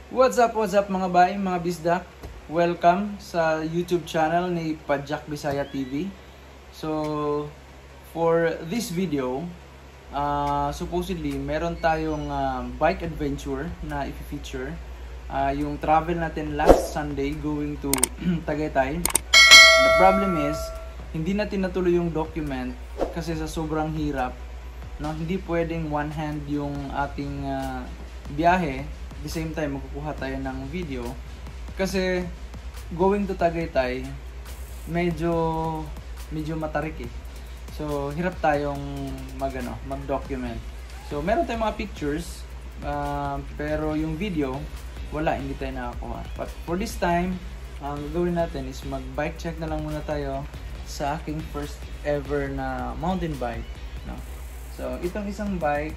What's up mga bae, mga bisdak? Welcome sa YouTube channel ni Padjak Bisaya TV. So, for this video, supposedly meron tayong bike adventure na i-feature. Yung travel natin last Sunday going to Tagaytay. The problem is, hindi natin natuloy yung document kasi sa sobrang hirap. No, hindi pwedeng one hand yung ating biyahe. At the same time, magkukuha tayo ng video. Kasi, going to Tagaytay, medyo matarik eh. So, hirap tayong mag-document. So, meron tayong mga pictures, pero yung video, wala, hindi tayo nakakuha. But for this time, ang gagawin natin is mag-bike check na lang muna tayo sa aking first ever na mountain bike. No? So, itong isang bike,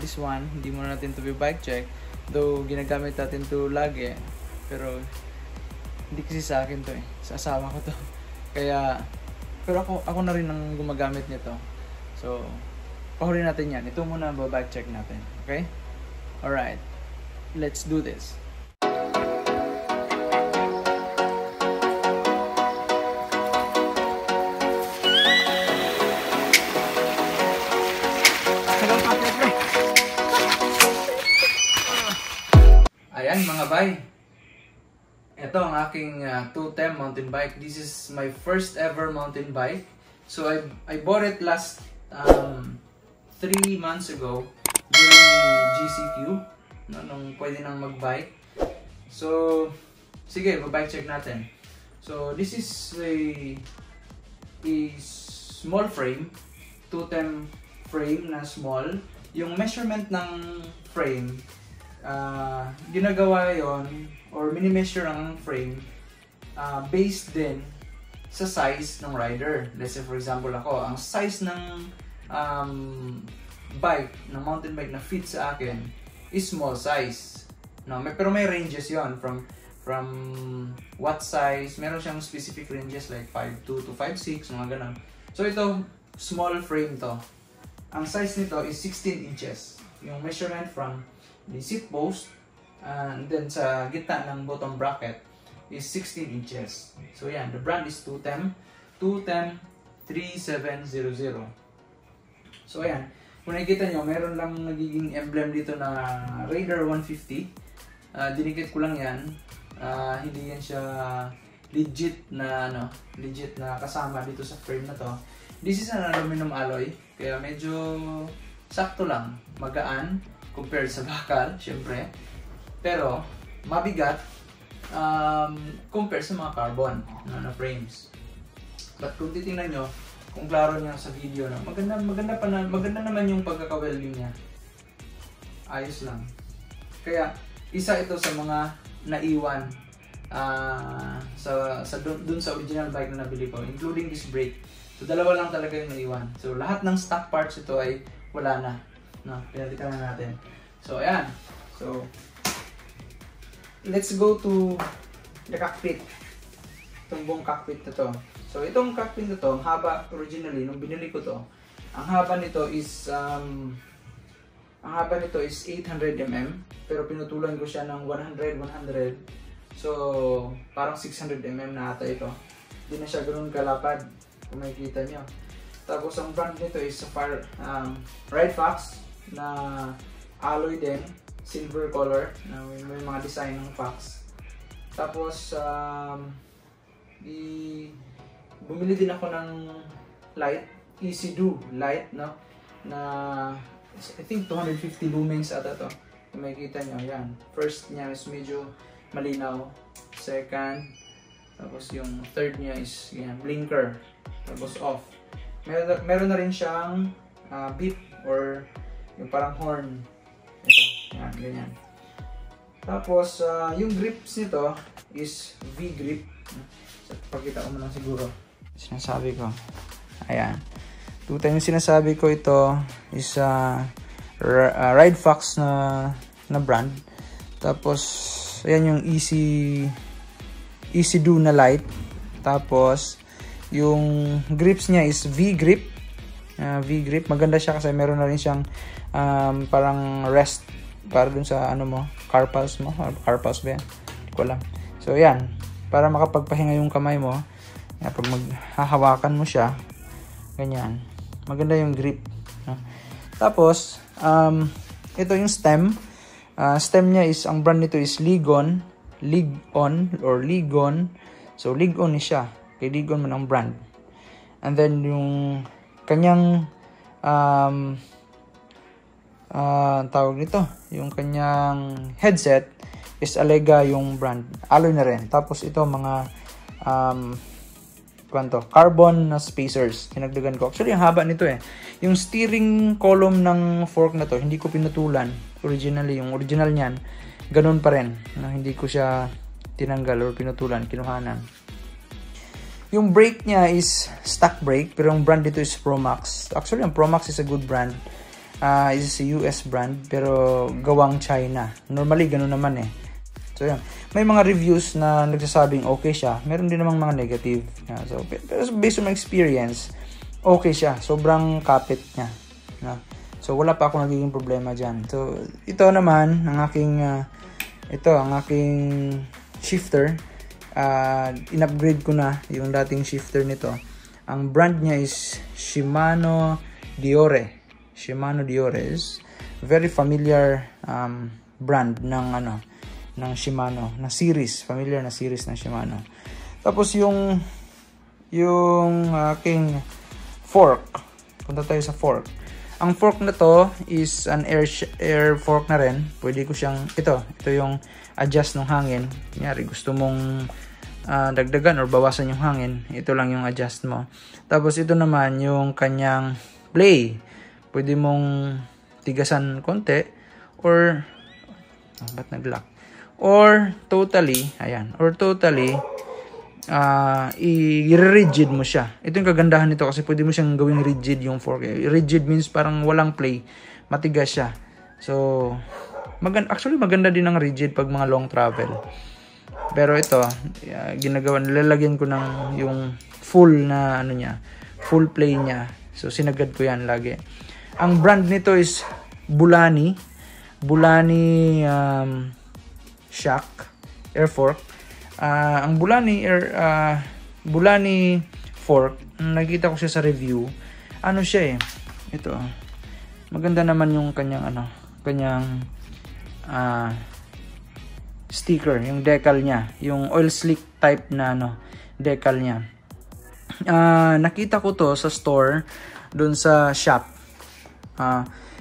this one, hindi muna natin to be bike check. Though, ginagamit natin to lagi. Pero, hindi kasi sa akin to eh. Sa asawa ko to. Kaya, pero ako na rin ang gumagamit nito. So, pahurin natin yan. Ito muna bike check natin. Okay? Alright. Let's do this. Ayan mga bay, ito ang aking 210 mountain bike. This is my first ever mountain bike. So I bought it last 3 months ago during GCQ, no, nung pwede nang mag-bike. So sige, mag-bike check natin. So this is a small frame, 210 frame na small. Yung measurement ng frame, ginagawa yon or mini-measure ang frame based din sa size ng rider. Let's say for example ako, ang size ng bike, ng mountain bike na fit sa akin is small size. No, pero may ranges yon from what size, meron siyang specific ranges like 5'2" to 5'6", mga ganun. So ito, small frame to. Ang size nito is 16 inches. Yung measurement from the seat post and then sa gitna ng bottom bracket is 16 inches. So yan, the brand is 210 3700. So ayan, kung nakikita nyo, meron lang nagiging emblem dito na Raider 150. Dinikit ko lang yan. Hindi yan siya legit na kasama dito sa frame na to. This is an aluminum alloy, kaya medyo sakto lang, magaan compared sa bakal, syempre. Pero, mabigat compared sa mga carbon na frames. But kung titingnan nyo, kung klaro nyo sa video, no, maganda naman yung pagkaka-welding niya. Ayos lang. Kaya, isa ito sa mga naiwan dun sa original bike na nabili ko, including this brake. So, dalawa lang talaga yung naiwan. So, lahat ng stock parts ito ay wala na. No, pinalitan na natin. So, ayan. So, let's go to the cockpit. Itong buong cockpit na to. So, itong cockpit na to, ang haba originally, nung binili ko to, ang haba nito is 800 mm. Pero pinutulan ko siya ng 100. So, parang 600 mm na ata ito. Hindi na siya ganoon kalapad, kung makikita nyo. Tapos, ang brand nito is Ride Fox na alloy din, silver color, na may mga design ng Fox. Tapos bumili din ako ng light, Easy Do light, no, na I think 250 lumens ata to. Kung makikita nyo, yan. First niya is medyo malinaw, second, tapos yung third niya is yan, blinker, tapos off. Meron na rin siyang beep or yung parang horn. Ito, yan, ganyan. Tapos, yung grips nito is V-grip. So, pagkita ko mo lang siguro. Sinasabi ko. Ayan. Tuta yung sinasabi ko, ito is Ride Fox na brand. Tapos, ayan yung Easy Do na light. Tapos, yung grips niya is V-grip. V-grip. Maganda siya kasi meron na rin siyang parang rest para dun sa ano mo, carpals mo. Carpals ba yan? Hindi ko alam. So, yan. Para makapagpahinga yung kamay mo. Yan, pag maghahawakan mo siya, ganyan. Maganda yung grip. No? Tapos, ito yung stem. Stem niya is, ang brand nito is Ligon. Or Ligon. So, Ligon ni siya. Kay Ligon man ang brand. And then, yung kanyang tawag nito, yung kanyang headset is Alega yung brand. Alloy na rin. Tapos ito mga carbon na spacers. Hinagdagan ko. Actually, ang haba nito eh. Yung steering column ng fork na to, hindi ko pinutulan. Originally, yung original niyan, ganun pa rin. Hindi ko siya tinanggal or pinutulan, kinuhanan. Yung brake niya is stock brake, pero yung brand dito is Promax. Actually, ang Promax is a good brand. Is a US brand, pero gawang China. Normally, ganun naman eh. So, yan. May mga reviews na nagsasabing okay siya. Meron din namang mga negative. Yeah, so, pero based on my experience, okay siya. Sobrang kapit niya. No? So, wala pa akong nagiging problema dyan. So, ito naman, ang aking shifter. In-upgrade ko na yung dating shifter nito. Ang brand niya is Shimano Diore. Shimano Diore is very familiar brand ng Shimano, na series, familiar na series ng Shimano. Tapos yung aking fork. Punta tayo sa fork. Ang fork na to is an air fork na rin. Pwede ko siyang ito yung adjust ng hangin. Kunyari gusto mong dagdagan or bawasan yung hangin, ito lang yung adjust mo. Tapos ito naman yung kanyang play. Pwede mong tigasan konti or ba't nag-lock? Or totally, i-rigid mo siya. Ito yung kagandahan nito kasi pwede mo siyang gawing rigid yung fork. Rigid means parang walang play. Matigas siya. So, maganda din ang rigid pag mga long travel. Pero ito, nilalagyan ko ng yung full na full play niya. So, sinagad ko yan lagi. Ang brand nito is Bulani Shock air fork. Ang Bulani fork, nakita ko siya sa review. Ano siya eh? Ito. Maganda naman yung kanyang sticker, yung decal niya, yung oil slick type na decal niya. Nakita ko to sa store doon sa shop.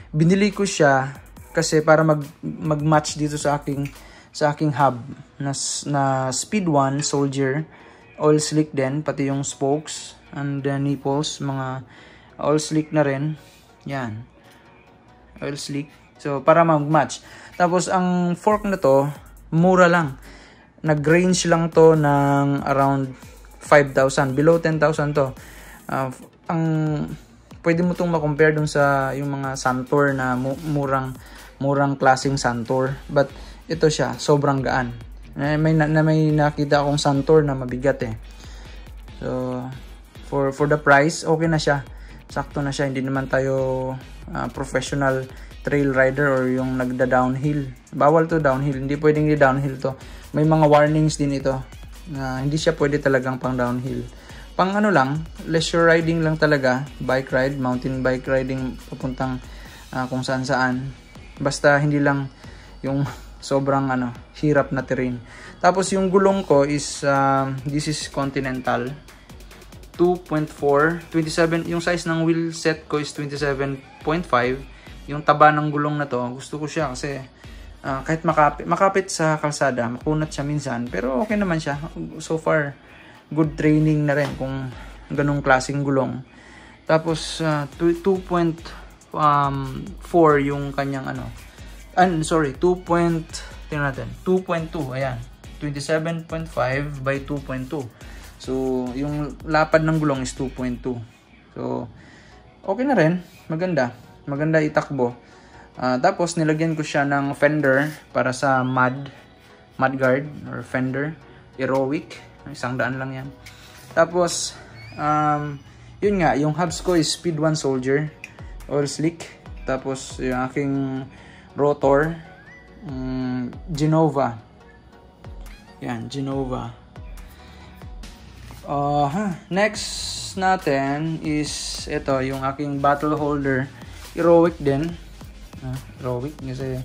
Binili ko siya kasi para mag-match dito sa aking hub na Speed 1 Soldier, oil slick din, pati yung spokes and the nipples, mga oil slick na rin. Yan. Oil slick. So, para mag-match. Tapos, ang fork na to, mura lang. Nag-range lang to ng around 5,000. Below 10,000 to. Pwede mo itong ma-compare dun sa yung mga Santor na murang klaseng Santor. But, ito siya, sobrang gaan. May nakita akong Santor na mabigat eh. So, for the price, okay na siya. Sakto na siya. Hindi naman tayo professional trail rider or yung nagda-downhill. Bawal to downhill. Hindi pwedeng downhill to. May mga warnings din ito. Hindi siya pwede talagang pang downhill. Pang leisure riding lang talaga. Bike ride, mountain bike riding papuntang kung saan. Basta hindi lang yung sobrang hirap na terrain. Tapos yung gulong ko is this is Continental 2.4, 27, yung size ng wheel set ko is 27.5. Yung taba ng gulong na to, gusto ko siya kasi kahit makapit sa kalsada, makunat siya minsan, pero okay naman siya. So far, good training na rin kung ganung klaseng gulong. Tapos 2.4 yung kanyang 2.2, ayan, 27.5 by 2.2. So, yung lapad ng gulong is 2.2. So, okay na rin. Maganda itakbo. Tapos, nilagyan ko siya ng fender para sa mudguard or fender. Heroic. 100 lang yan. Tapos, yun nga, yung hubs ko is Speed 1 Soldier. Oil slick. Tapos, yung aking rotor Genova. Yan, Genova. Next natin is ito, yung aking bottle holder. Heroic din. Heroic kasi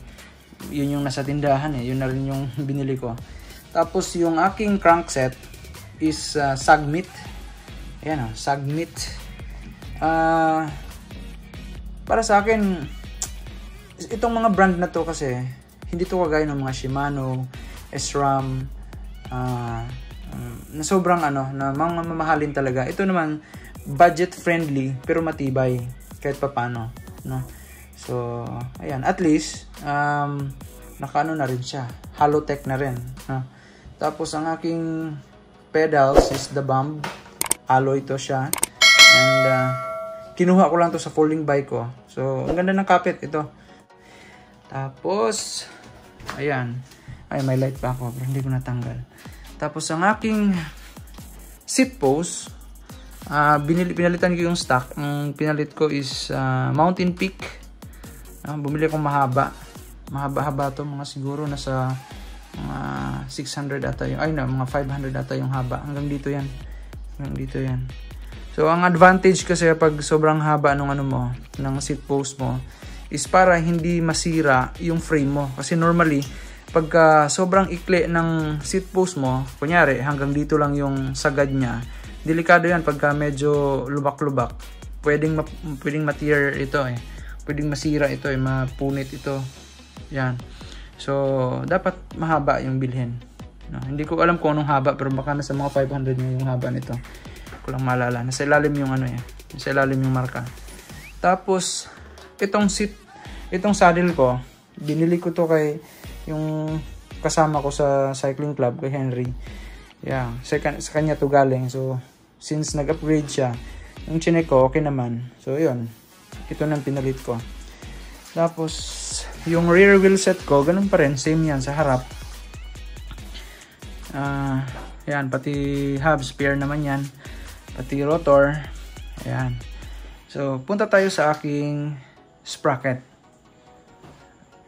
yun yung nasa tindahan yun na rin yung binili ko. Tapos yung aking crankset is Sagmit. Ayan Sagmit. Para sa akin, itong mga brand na to kasi hindi to kagaya ng mga Shimano, SRAM, na sobrang na mga mamahalin talaga. Ito naman budget friendly pero matibay kahit papaano, no? So, ayan, at least nakaano na rin siya. Halotech na rin, no? Tapos ang aking pedals is the Bomb. Alloy to siya. And kinuha ko lang to sa folding bike ko. So, ang ganda ng kapit ito. Tapos, ayan. Ay, may light pa ako, pero hindi ko natanggal. Tapos, ang aking seat post, pinalitan ko yung stock. Ang pinalit ko is Mountain Peak. Bumili ko mahaba. Mahaba-haba to, mga siguro nasa mga 600 ata yung, mga 500 ata yung haba. Hanggang dito yan. Hanggang dito yan. So, ang advantage kasi pag sobrang haba ng ng seat post mo, is para hindi masira yung frame mo. Kasi normally, pagka sobrang ikli ng seat post mo, kunyari, hanggang dito lang yung sagad niya, delikado yan pagka medyo lubak-lubak. Pwedeng ma-tear ito Pwedeng masira ito mapunit ito. Yan. So, dapat mahaba yung bilhin. No, hindi ko alam kung anong haba, pero baka nasa mga 500 na yung haba nito. Ko lang maalala. Nasa ilalim yung nasa ilalim yung marka. Tapos itong saddle ko, binili ko to kay yung kasama ko sa cycling club, kay Henry. Yeah, sa kanya to galing. So since nag-upgrade siya, yung chinek ko okay naman. So yun, ito nang pinalit ko. Tapos yung rear wheel set ko, ganun pa rin, same yan sa harap. Yan, pati hub spare naman yan. Pati rotor. Ayan. So, punta tayo sa aking sprocket.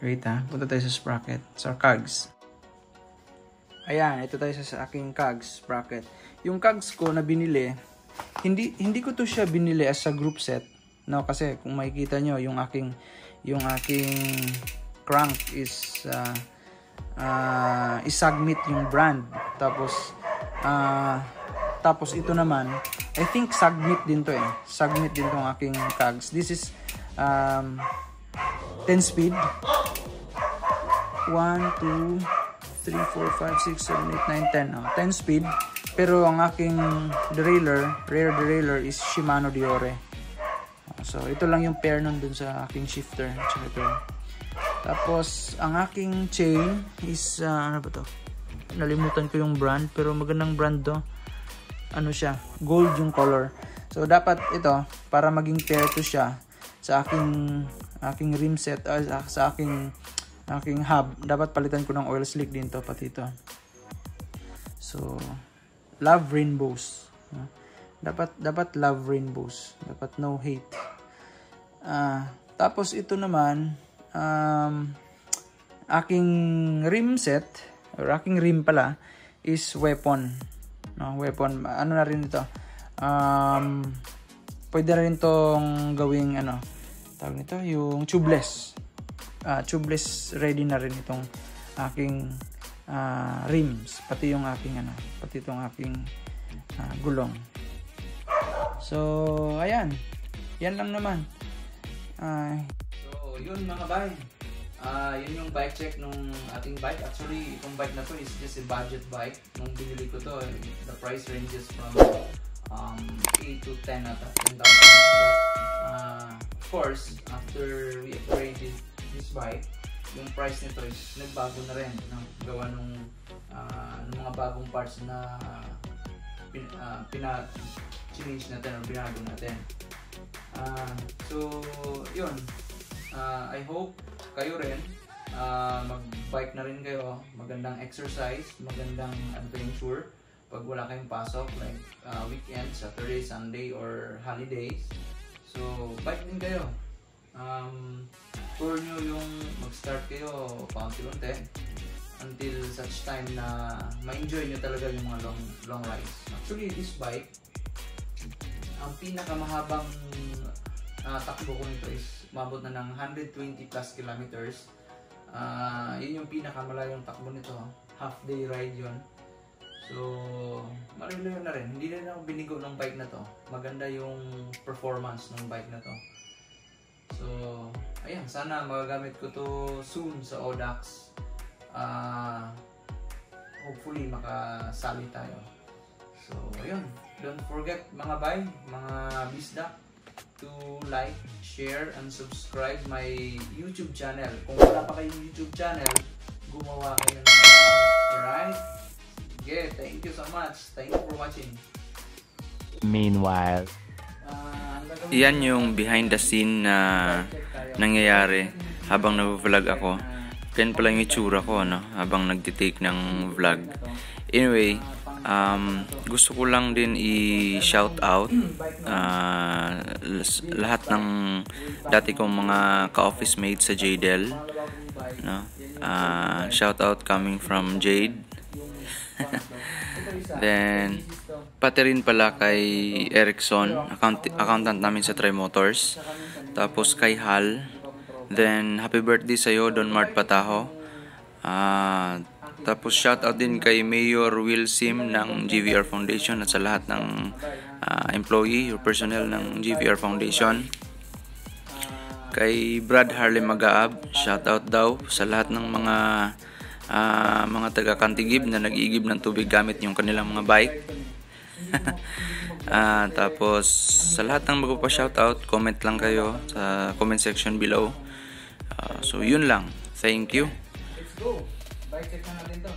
Wait punta tayo sa sprocket. Sa cogs. Ayan, ito tayo sa aking cogs sprocket. Yung cogs ko na binili, hindi ko to siya binili as a group set. No, kasi kung makikita nyo, yung aking crank is Sagmit yung brand. Tapos ito naman, I think Sagmit din to Sagmit din tong aking cogs. This is 10 speed. 1, 2, 3, 4, 5, 6, 7, 8, 9, 10. 10 speed. Pero ang aking rear derailleur is Shimano Diore. So ito lang yung pair nun dun sa aking shifter. Tapos ang aking chain is ano ba to? Nalimutan ko yung brand, pero magandang brand to. Ano siya, gold yung color. So dapat ito, para maging pair to siya sa aking rim set, sa aking hub, dapat palitan ko ng oil slick din to, pati ito. So love rainbows. Dapat love rainbows. Dapat no hate. Tapos ito naman, aking rim set, or aking rim pala, is weapon. No, weapon. Ano na rin ito? Pwede na rin tong gawing tawag nito, yung tubeless. Tubeless ready na rin itong aking rims, pati yung aking pati itong aking gulong. So, ayan. Yan lang naman. So, yun mga bay. Yun yung bike check nung ating bike. Actually, itong bike na to is just a budget bike. Nung binili ko to, the price ranges from 8 to 10 at 10,000. Of course, after we upgraded this bike, yung price nito is nagbago na rin. Gawa nung mga bagong parts na change natin o binago natin. So, yun. I hope kayo rin mag-bike na rin kayo. Magandang exercise, magandang adventure pag wala kayong pasok, like weekend, Saturday, Sunday, or holidays. So, bike din kayo. tour nyo yung mag-start kayo paunti-unti until such time na ma-enjoy nyo talaga yung mga long rides. Actually, this bike, ang pinakamahabang takbo ko nito is umabot na ng 120 plus kilometers. Yun yung pinakamalayong takbo nito, half day ride yun. So, marilayo na rin. Hindi rin ako binigo ng bike na to. Maganda yung performance ng bike na to. So, ayan, sana magagamit ko to soon sa Audax. Hopefully makasali tayo. So, ayun, don't forget mga bay, mga bisdak, to like, share, and subscribe my YouTube channel. Kung wala pa kayong YouTube channel, gumawa kayo ng account. Alright? Okay, thank you so much. Thank you for watching. Meanwhile, Yan yung behind the scene na nangyayari habang nag-vlog ako. Yan pala yung itsura ko, no? Habang nagtitake ng vlog. Anyway, gusto ko lang din i-shout out lahat ng dati kong mga ka-office mates sa JDL, no? Shout out coming from Jade. Then pati rin pala kay Erickson, accountant namin sa Trimotors. Tapos kay Hal. Then happy birthday sa'yo, Don Mart Pataho. Tapos shout out din kay Mayor Will Sim ng GVR Foundation at sa lahat ng employee or personnel ng GVR Foundation. Kay Brad Harley Magaab, shout out daw sa lahat ng mga taga-Kantigib na nag-iigib ng tubig gamit yung kanilang mga bike. Tapos sa lahat ng magpa-shoutout, comment lang kayo sa comment section below. So yun lang. Thank you. Let's go. Bike check na natin to.